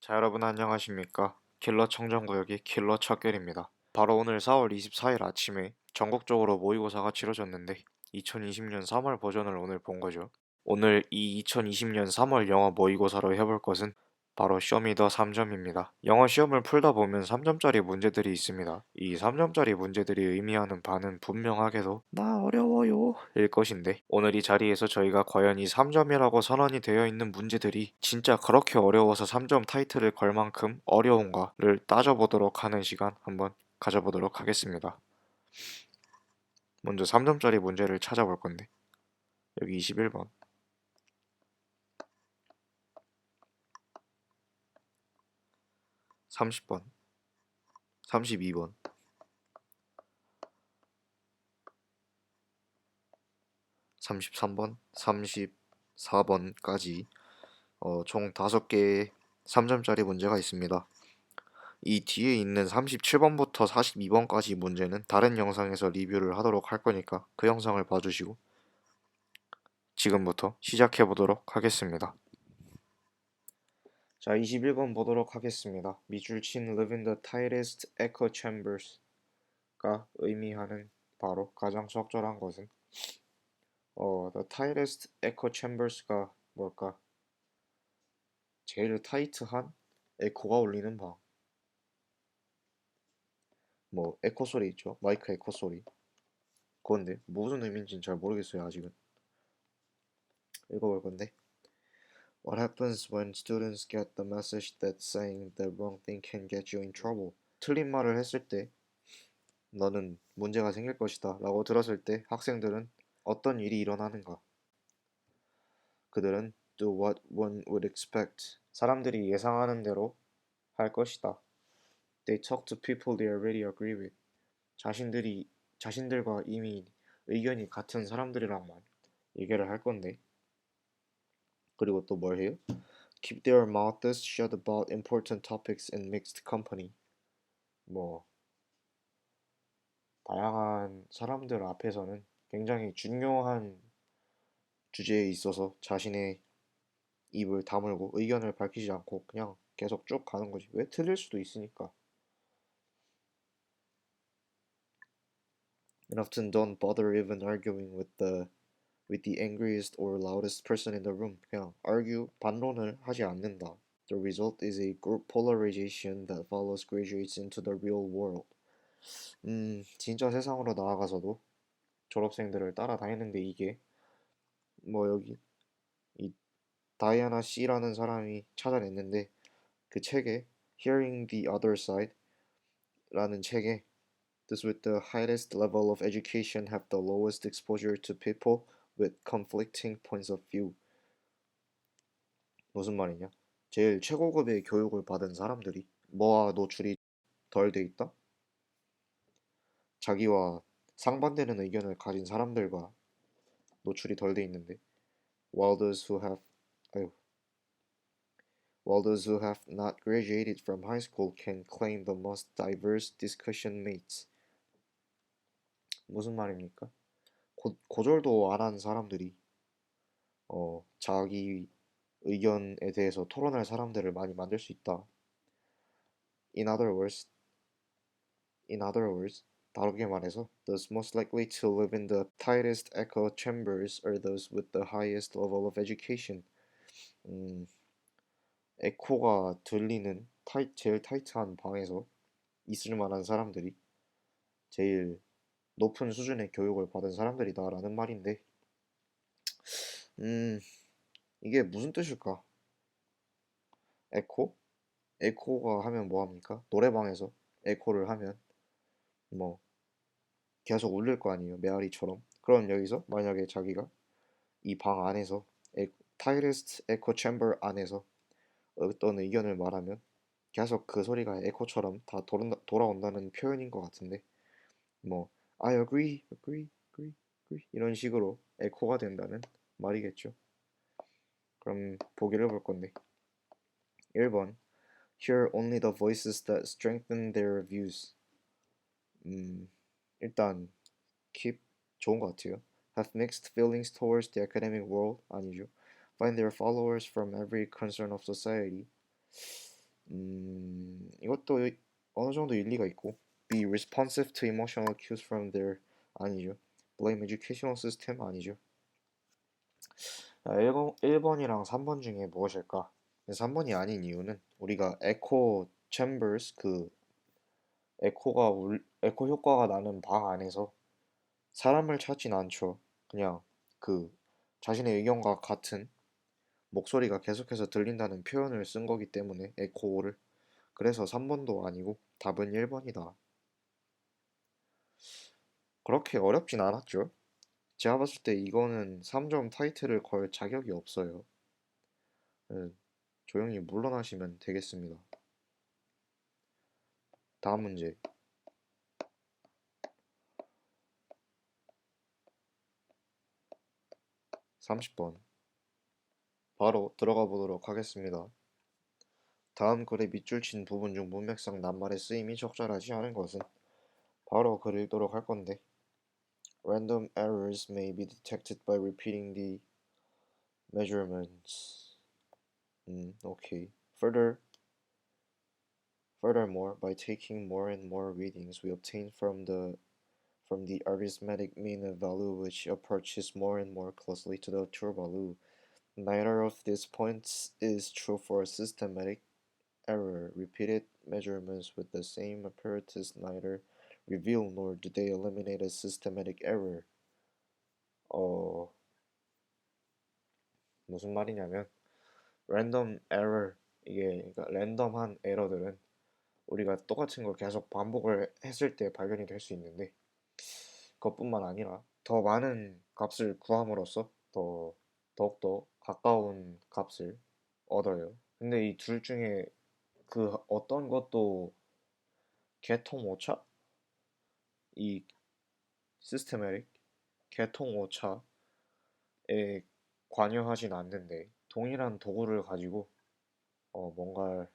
자, 여러분 안녕하십니까? 킬러 청정구역의 킬러 척결입니다. 바로 오늘 4월 24일 아침에 전국적으로 모의고사가 치러졌는데 2020년 3월 버전을 오늘 본 거죠. 오늘 이 2020년 3월 영어 모의고사로 해볼 것은 바로 쇼미더 3점입니다. 영어 시험을 풀다 보면 3점짜리 문제들이 있습니다. 이 3점짜리 문제들이 의미하는 바는 분명하게도 나 어려워요 일 것인데 오늘 이 자리에서 저희가 과연 이 3점이라고 선언이 되어 있는 문제들이 진짜 그렇게 어려워서 3점 타이틀을 걸 만큼 어려운가를 따져보도록 하는 시간 한번 가져보도록 하겠습니다. 먼저 3점짜리 문제를 찾아볼 건데 여기 21번 30번 32번 33번 34번까지 총 5개의 3점짜리 문제가 있습니다. 이 뒤에 있는 37번부터 42번까지 문제는 다른 영상에서 리뷰를 하도록 할 거니까 그 영상을 봐주시고 지금부터 시작해 보도록 하겠습니다. 자, 21번 보도록 하겠습니다. 미줄친 live in the tightest echo chambers가 의미하는 바로 가장 적절한 것은 the tightest echo chambers가 뭘까? 제일 타이트한 에코가 울리는 방. 뭐 에코 소리 있죠? 마이크 에코 소리. 그건데 무슨 의미인지는 잘 모르겠어요 아직은. 읽어볼 건데. What happens when students get the message that saying the wrong thing can get you in trouble? 틀린 말을 했을 때 너는 문제가 생길 것이다 라고 들었을 때 학생들은 어떤 일이 일어나는가? 그들은 do what one would expect. 사람들이 예상하는 대로 할 것이다. They talk to people they already agree with. 자신들과 이미 의견이 같은 사람들이랑만 얘기를 할 건데. 그리고 또 뭘 해요? Keep their mouths shut about important topics in mixed company. 뭐 다양한 사람들 앞에서는 굉장히 중요한 주제에 있어서 자신의 입을 다물고 의견을 밝히지 않고 그냥 계속 쭉 가는 거지. 왜 틀릴 수도 있으니까. And often don't bother even arguing with the angriest or loudest person in the room. 그냥 반론을 하지 않는다. The result is a group polarization that follows graduates into the real world. 진짜 세상으로 나아가서도 졸업생들을 따라다니는데 이게 뭐 여기 이 다이아나 C라는 사람이 찾아냈는데 그 책에 Hearing the Other Side라는 책에 Those with the highest level of education have the lowest exposure to people with conflicting points of view. 무슨 말이냐? 제일 최고급의 교육을 받은 사람들이 뭐와 노출이 덜 돼 있다? 자기와 상반되는 의견을 가진 사람들과 노출이 덜 돼 있는데 while those who have 아유, while those who have not graduated from high school can claim the most diverse discussion mates. 무슨 말입니까? 고졸도 안 한 사람들이 자기 의견에 대해서 토론할 사람들을 많이 만들 수 있다. In other words, 다르게 말해서, those most likely to live in the tightest echo chambers are those with the highest level of education. 에코가 들리는 제일 타이트한 방에서 있을 만한 사람들이 제일 높은 수준의 교육을 받은 사람들이다라는 말인데, 이게 무슨 뜻일까? 에코? 에코가 하면 뭐합니까? 노래방에서 에코를 하면 뭐 계속 울릴 거 아니에요. 메아리처럼. 그럼 여기서 만약에 자기가 이 방 안에서 타이레스트 에코 챔버 안에서 어떤 의견을 말하면 계속 그 소리가 에코처럼 다 돌아온다는 표현인 것 같은데 뭐 I agree 이런 식으로 에코가 된다는 말이겠죠. 그럼 보기를 볼 건데 1번 Hear only the voices that strengthen their views. 일단 keep 좋은 것 같아요. Have mixed feelings towards the academic world 아니죠. Find their followers from every concern of society. 이것도 어느 정도 일리가 있고 be responsive to emotional cues from their 아니죠. blame educational system 아니죠. 1번이랑 3번 중에 무엇일까? 3번이 아닌 이유는 우리가 에코 챔버스 에코 효과가 나는 방 안에서 사람을 찾진 않죠. 그냥 그 자신의 의견과 같은 목소리가 계속해서 들린다는 표현을 쓴 거기 때문에 에코를. 그래서 3번도 아니고 답은 1번이다. 그렇게 어렵진 않았죠. 제가 봤을 때 이거는 3점 타이틀을 걸 자격이 없어요. 조용히 물러나시면 되겠습니다. 다음 문제. 30번. 바로 들어가 보도록 하겠습니다. 다음 글의 밑줄 친 부분 중 문맥상 낱말의 쓰임이 적절하지 않은 것은 바로 글을 읽도록 할 건데 Random errors may be detected by repeating the measurements. Okay. Furthermore, by taking more and more readings, we obtain from the arithmetic mean value which approaches more and more closely to the true value. Neither of these points is true for systematic error. Repeated measurements with the same apparatus neither reveal nor do they eliminate a systematic error. 무슨 말이냐면 랜덤 에러 이게 그러니까 랜덤한 에러들은 우리가 똑같은 걸 계속 반복을 했을 때 발견이 될 수 있는데 그것뿐만 아니라 더 많은 값을 구함으로써 더욱더 가까운 값을 얻어요. 근데 이 둘 중에 그 어떤 것도 개통 오차? 이 시스테메릭 개통 오차에 관여하진 않는데 동일한 도구를 가지고 뭔가를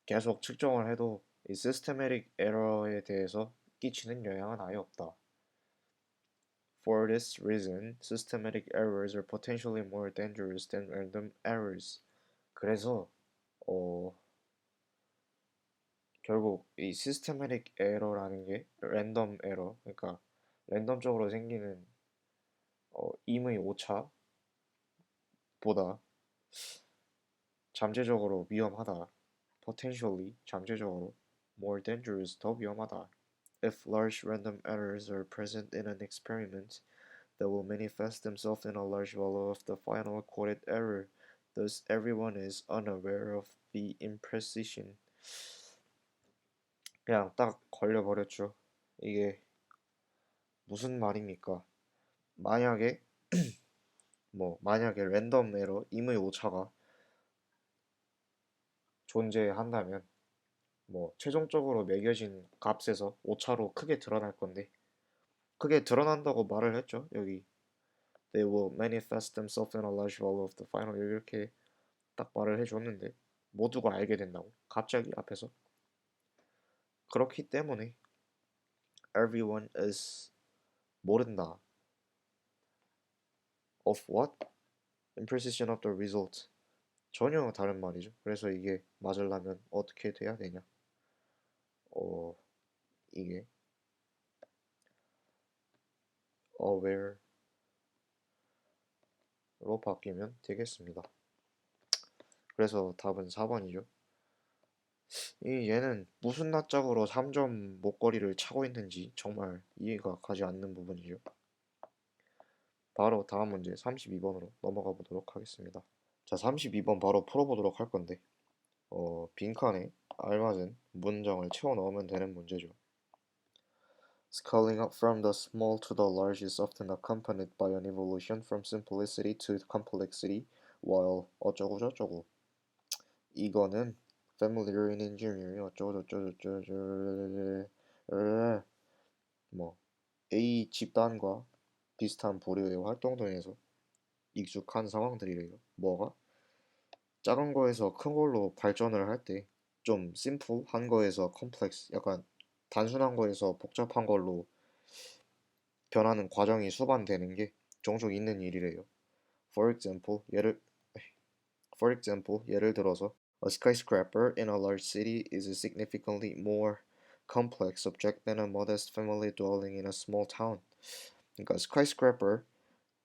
계속 측정을 해도 이 시스테메릭 에러에 대해서 끼치는 영향은 아예 없다. For this reason, systematic errors are potentially more dangerous than random errors. 그래서 결국 이 시스테메릭 에러라는 게 랜덤 에러, 그러니까 랜덤적으로 생기는 임의 오차보다 잠재적으로 위험하다. Potentially 잠재적으로 more dangerous 더 위험하다. If large random errors are present in an experiment, they will manifest themselves in a large value of the final quoted error. Thus, everyone is unaware of the imprecision. 그냥 딱 걸려버렸죠. 이게 무슨 말입니까? 만약에 만약에 랜덤 에러 임의 오차가 존재한다면 최종적으로 매겨진 값에서 오차로 크게 드러날 건데 크게 드러난다고 말을 했죠. 여기 They will manifest themselves in a large value of the final 이렇게 딱 말을 해줬는데 모두가 알게 된다고 갑자기 앞에서 그렇기 때문에 everyone is 모른다 of what? imprecision of the result 전혀 다른 말이죠. 그래서 이게 맞으려면 어떻게 돼야 되냐? 이게 aware로 바뀌면 되겠습니다. 그래서 답은 4번이죠. 얘는 무슨 낯짝으로 3점 목걸이를 차고 있는지 정말 이해가 가지 않는 부분이죠. 바로 다음 문제 32번으로 넘어가 보도록 하겠습니다. 자, 32번 바로 풀어보도록 할 건데 빈칸에 알맞은 문장을 채워 넣으면 되는 문제죠. Scaling up from the small to the large is often accompanied by an evolution from simplicity to complexity, while 어쩌고저쩌고 이거는 familiar in engineering 어쩌고저쩌고저쩌고 A 집단과 비슷한 부류의 활동 등에서 익숙한 상황들이래요. 뭐가? 작은 거에서 큰 걸로 발전을 할 때 좀 심플한 거에서 컴플렉스 약간 단순한 거에서 복잡한 걸로 변하는 과정이 수반되는 게 종종 있는 일이래요. For example, 예를 들어서 A skyscraper in a large city is a significantly more complex object than a modest family dwelling in a small town. 그러니까 skyscraper,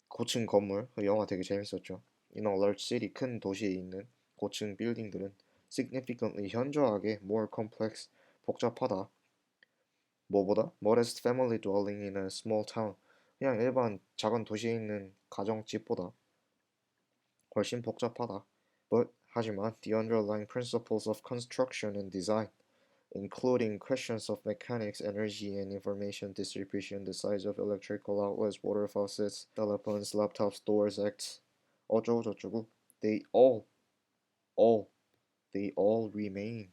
고층 건물, 그 영화 되게 재밌었죠. In a large city, 큰 도시에 있는 고층 빌딩들은 significantly 현저하게 more complex, 복잡하다. 뭐보다? modest family dwelling in a small town. 그냥 일반 작은 도시에 있는 가정집보다 훨씬 복잡하다. But 하지만 the underlying principles of construction and design, including questions of mechanics, energy and information distribution, the size of electrical outlets, water faucets, telephones, laptops, doors, acts, 어쩌고저쩌고, all, they all remain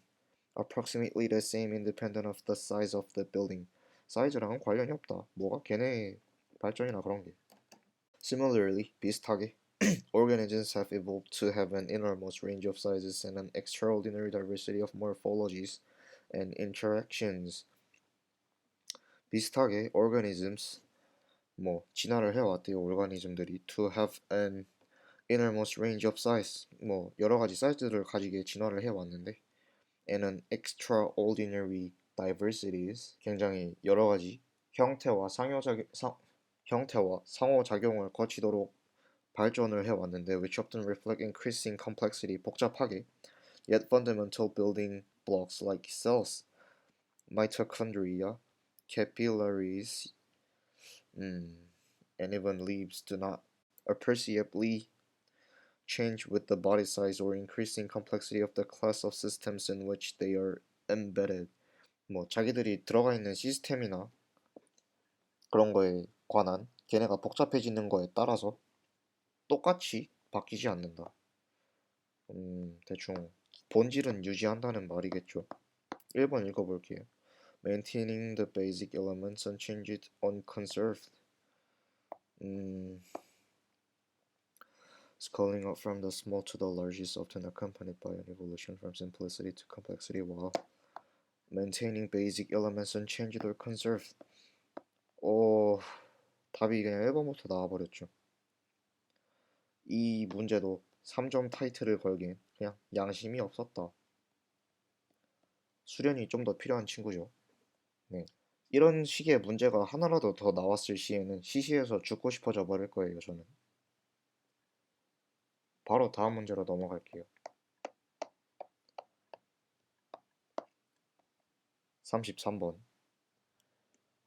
approximately the same independent of the size of the building. 사이즈랑은 관련이 없다. 뭐가 걔네 발전이나 그런 게. Similarly, 비슷하게, organisms have evolved to have an enormous range of sizes and an extraordinary diversity of morphologies and interactions. 비슷하게, organisms, 진화를 해왔대요. 오르가니즘들이 to have an enormous range of size, 여러 가지 사이즈를 가지게 진화를 해왔는데, and an extraordinary diversities, 굉장히 여러 가지 형태와 상호작용을 거치도록 발전을 해왔는데, which often reflect increasing complexity, 복잡하게, yet fundamental building blocks like cells, mitochondria, capillaries, and even leaves do not appreciably change with the body size or increasing complexity of the class of systems in which they are embedded. 자기들이 들어가 있는 시스템이나 그런 거에 관한 걔네가 복잡해지는 거에 따라서 똑같이 바뀌지 않는다. 대충 본질은 유지한다는 말이겠죠. 1번 읽어볼게요. Maintaining the basic elements unchanged, unconserved. Scaling up from the small to the large is often accompanied by an evolution from simplicity to complexity while maintaining basic elements unchanged or conserved. 답이 그냥 1번부터 나와버렸죠. 이 문제도 3점 타이틀을 걸기엔 그냥 양심이 없었다. 수련이 좀 더 필요한 친구죠. 네. 이런 식의 문제가 하나라도 더 나왔을 시에는 시시해서 죽고 싶어져 버릴 거예요, 저는. 바로 다음 문제로 넘어갈게요. 33번.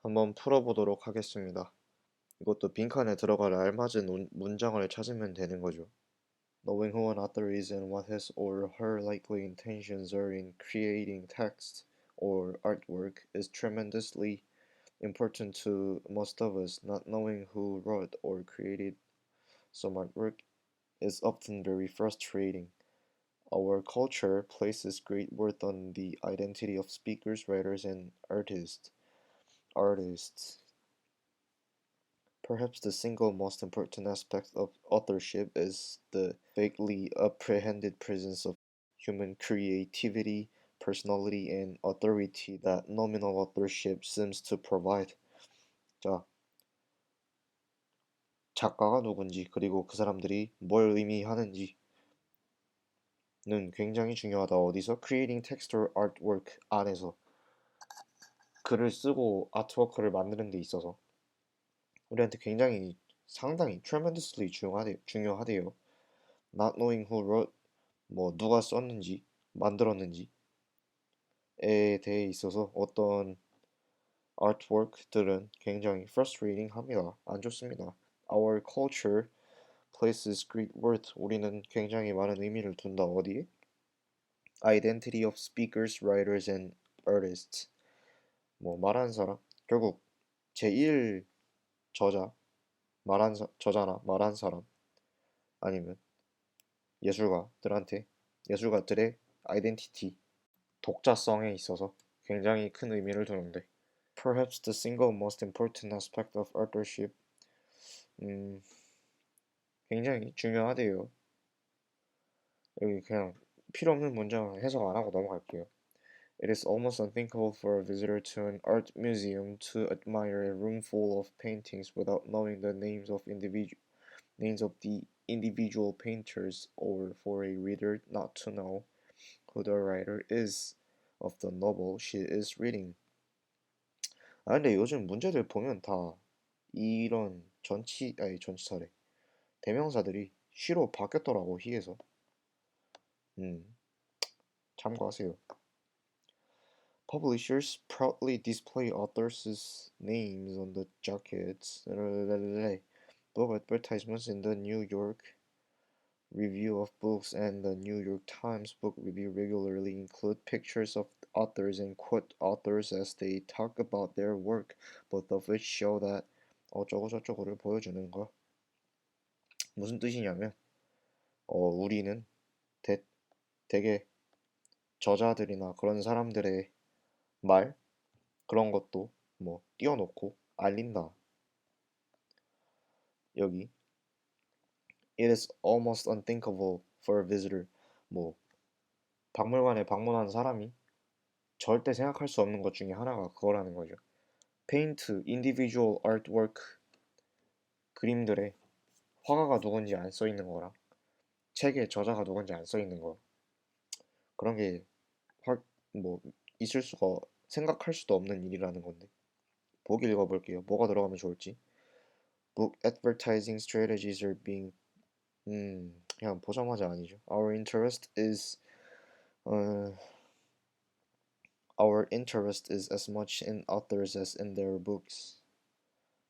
한번 풀어보도록 하겠습니다. 이것도 빈칸에 들어갈 알맞은 문장을 찾으면 되는 거죠. Knowing who an author is and what his or her likely intentions are in creating text or artwork is tremendously important to most of us. Not knowing who wrote or created some artwork is often very frustrating. Our culture places great worth on the identity of speakers, writers, and artists. Perhaps the single most important aspect of authorship is the vaguely apprehended presence of human creativity, personality, and authority that nominal authorship seems to provide. 자, 작가가 누군지 그리고 그 사람들이 뭘 의미하는지는 굉장히 중요하다. 어디서? Creating text or artwork 안에서 글을 쓰고 아트워크를 만드는 데 있어서 우리한테 굉장히 상당히 tremendously 중요하대요. Not knowing who wrote, 누가 썼는지, 만들었는지에 대해 있어서 어떤 artwork들은 굉장히 frustrating 합니다. 안 좋습니다. Our culture places great worth. 우리는 굉장히 많은 의미를 둔다. 어디에? Identity of speakers, writers, and artists. 말하는 사람. 결국 제1 저자, 저자나 말한 사람 아니면 예술가들의 아이덴티티, 독자성에 있어서 굉장히 큰 의미를 두는데 Perhaps the single most important aspect of authorship 굉장히 중요하대요. 여기 그냥 필요 없는 문장을 해석 안 하고 넘어갈게요. It is almost unthinkable for a visitor to an art museum to admire a room full of paintings without knowing the names of the individual painters, or for a reader not to know who the writer is of the novel she is reading. 아 근데 요즘 문제들 보면 다 이런 전치사래. 대명사들이 시로 바뀌었더라고 희에서. 참고하세요. Publishers proudly display authors' names on the jackets. Book advertisements in the New York Review of Books and the New York Times Book Review regularly include pictures of authors and quote authors as they talk about their work, both of which show that 어쩌고저쩌고를 보여주는 거. 무슨 뜻이냐면 우리는 되게 저자들이나 그런 사람들의 말 그런 것도 뭐 띄워놓고 알린다. 여기 It is almost unthinkable for a visitor. 뭐 박물관에 방문한 사람이 절대 생각할 수 없는 것 중에 하나가 그거라는 거죠. 페인트, individual artwork 그림들에 화가가 누군지 안 써 있는 거랑 책에 저자가 누군지 안 써 있는 거 그런 게 뭐 있을 수가 생각할 수도 없는 일이라는 건데 보기 읽어볼게요. 뭐가 들어가면 좋을지. Book advertising strategies are being 그냥 보자마자 아니죠. Our interest is as much in authors as in their books.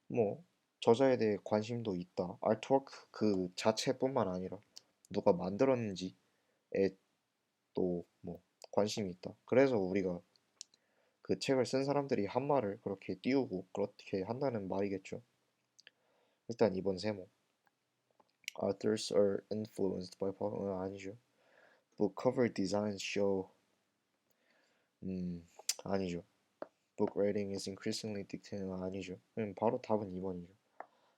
뭐 저자에 대해 관심도 있다. 아트워크 그 자체뿐만 아니라 누가 만들었는지에 또 뭐 관심이 있다. 그래서 우리가 그 책을 쓴 사람들이 한 말을 그렇게 띄우고 그렇게 한다는 말이겠죠. 일단 이번 세모 Authors are influenced by 아니죠. Book cover designs show 아니죠. Book writing is increasingly dictated 아니죠. 바로 답은 2번이죠.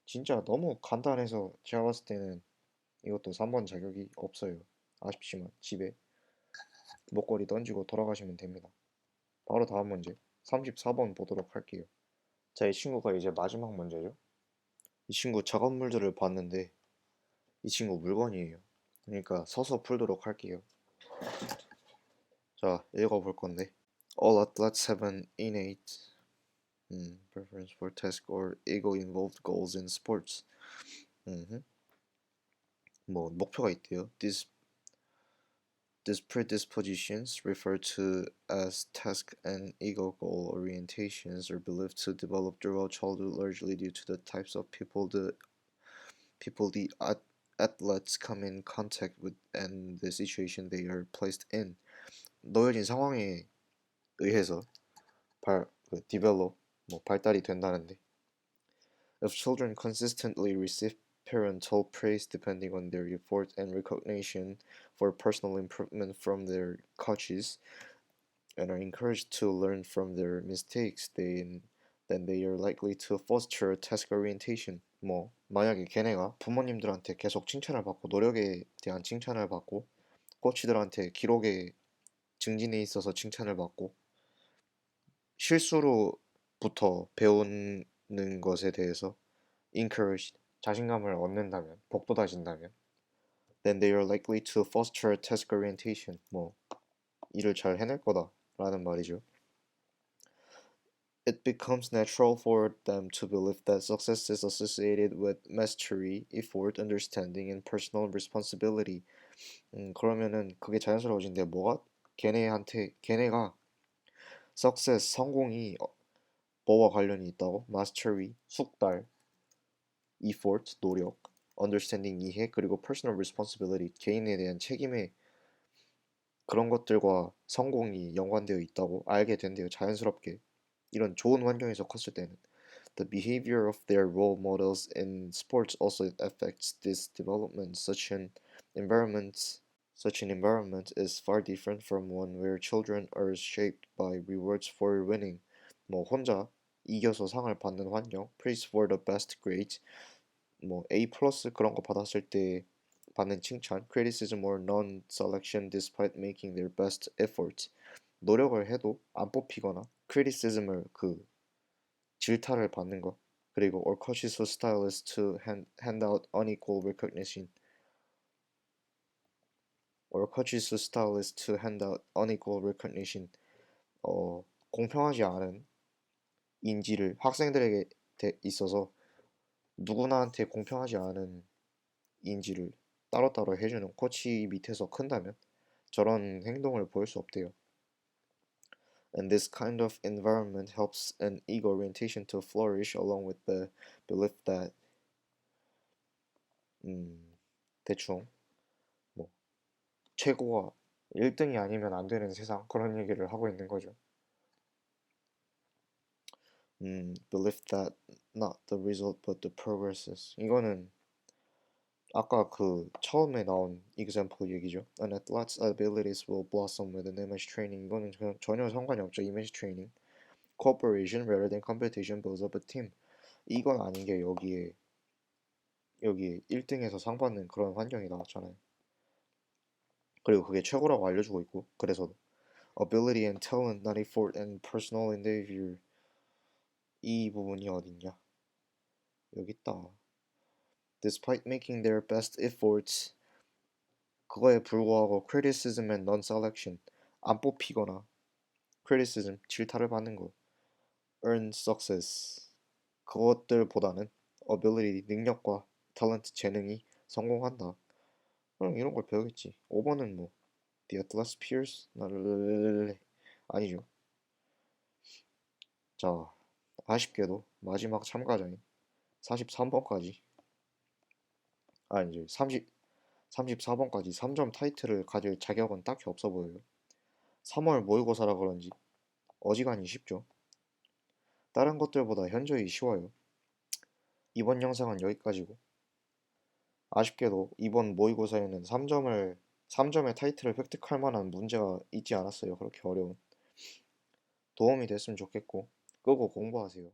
진짜 너무 간단해서 제가 봤을 때는 이것도 3번 자격이 없어요. 아쉽지만 집에 목걸이 던지고 돌아가시면 됩니다. 바로 다음 문제 34번 보도록 할게요. 자, 이 친구가 이제 마지막 문제죠. 이 친구 작업물들을 봤는데 이 친구 물건이에요. 그러니까 서서 풀도록 할게요. 자, 읽어볼 건데 All athletes have an innate preference for task or ego-involved goals in sports. 뭐 목표가 있대요. These predispositions, referred to as task and ego goal orientations, are believed to develop throughout childhood largely due to the types of people the athletes come in contact with and the situation they are placed in. 놓여진 상황에 의해서 develop 발달이 된다는데. If children consistently receive parental praise depending on their effort and recognition for personal improvement from their coaches and are encouraged to learn from their mistakes, then they are likely to foster task orientation. 뭐 만약에 걔네가 부모님들한테 계속 칭찬을 받고 노력에 대한 칭찬을 받고 코치들한테 기록에 증진에 있어서 칭찬을 받고 실수로부터 배우는 것에 대해서 encouraged 자신감을 얻는다면 복돋아진다면 then they are likely to foster task orientation 뭐 일을 잘 해낼 거다라는 말이죠. It becomes natural for them to believe that success is associated with mastery, effort, understanding, and personal responsibility. 그러면은 그게 자연스러워진대. 뭐가? 걔네가 success, 성공이 뭐와 관련이 있다고? mastery, 숙달, effort, 노력, understanding, 이해, 그리고 personal responsibility, 개인에 대한 책임에 그런 것들과 성공이 연관되어 있다고 알게 된대요. 자연스럽게. 이런 좋은 환경에서 컸을 때는. The behavior of their role models in sports also affects this development. Such an environment is far different from one where children are shaped by rewards for winning. 뭐 혼자 이겨서 상을 받는 환경, praise for the best grades, 뭐 A 플러스 그런 거 받았을 때 받는 칭찬, criticism or non-selection despite making their best efforts. 노력을 해도 안 뽑히거나 criticism을 질타를 받는 것. 그리고 or coaches whose style is to hand out unequal recognition. Our coach's style is to hand out unequal recognition. 공평하지 않은 인지를 학생들에게 있어서 누구나한테 공평하지 않은 인지를 따로따로 해주는 코치 밑에서 큰다면 저런 행동을 보일 수 없대요. And this kind of environment helps an ego orientation to flourish along with the belief that 대충 뭐 최고가 1등이 아니면 안 되는 세상 그런 얘기를 하고 있는 거죠. Belief that not the result but the progresses. 이거는 아까 그 처음에 나온 example 얘기죠. An athlete's abilities will blossom with an image training. 이거는 전혀 상관이 없죠. image training. Cooperation rather than competition builds up a team. 이건 아닌 게 여기에 1등에서 상 받는 그런 환경이 나왔잖아요. 그리고 그게 최고라고 알려주고 있고 그래서 ability and talent, not effort and personal endeavor. 이 부분이 어딨냐? 여기 있다. Despite making their best efforts, 그거에 불구하고 criticism and non-selection, 안 뽑히거나 criticism, 질타를 받는 거, earn success, 그것들보다는 ability, 능력과 talent, 재능이 성공한다. 그럼 이런 걸 배우겠지. 5번은 뭐 The Atlas Pierce? 아니죠. 자, 아쉽게도 마지막 참가자인 43번까지 이제 34번까지 3점 타이틀을 가질 자격은 딱히 없어 보여요. 3월 모의고사라 그런지 어지간히 쉽죠. 다른 것들보다 현저히 쉬워요. 이번 영상은 여기까지고 아쉽게도 이번 모의고사에는 3점의 타이틀을 획득할 만한 문제가 있지 않았어요. 그렇게 어려운. 도움이 됐으면 좋겠고 끄고 공부하세요.